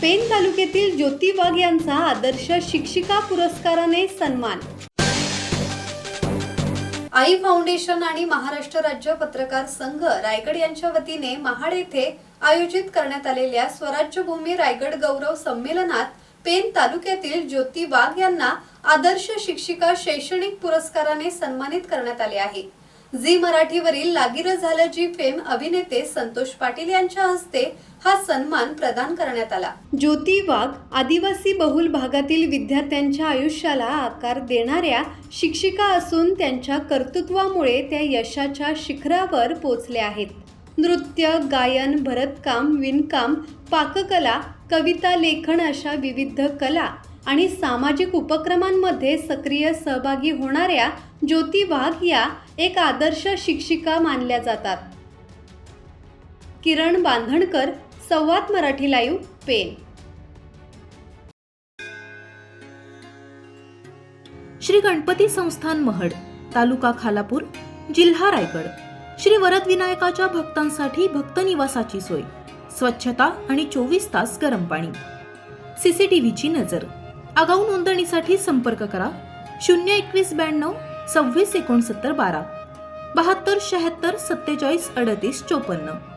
Pen तालुक्यातील ज्योती वाघ यांचा आदर्श शिक्षिका पुरस्काराने सन्मान। आई फाउंडेशन आणि महाराष्ट्र राज्य पत्रकार संघ रायगड यांच्या वतीने महाड येथे आयोजित करण्यात आलेल्या स्वराज्य भूमी रायगड गौरव संमेलनात पेन तालुक्यातील ज्योती वाघ यांना आदर्श शिक्षिका शैक्षणिक पुरस्काराने सन्मानित करण्यात आले आहे। झी मराठीवरील लागीर झालं जी फेम अभिनेते संतोष पाटील यांच्या हस्ते हा सन्मान प्रदान करण्यात आला। ज्योती वाघ आदिवासी बहुल भागातील विद्यार्थ्यांच्या आयुष्याला आकार देणाऱ्या शिक्षिका असून त्यांच्या कर्तृत्वामुळे त्या यशाच्या शिखरावर पोहोचल्या आहेत। नृत्य, गायन, भरतकाम, विणकाम, पाककला, कविता लेखन अशा विविध कला आणि सामाजिक उपक्रमांमध्ये सक्रिय सहभागी होणाऱ्या ज्योती वाघ या एक आदर्श शिक्षिका मानल्या जातात। किरण बांधणकर, संवाद मराठी लाईव्ह, पेन। श्री गणपती संस्थान महड, तालुका खालापूर, जिल्हा रायगड। श्री वरद विनायकाच्या भक्तांसाठी भक्त निवासाची सोय, स्वच्छता आणि 24 तास गरम पाणी, सीसीटीव्हीची नजर। आगाऊ नोंदणीसाठी संपर्क करा 02192 26 69 12 72 76 47 38 54।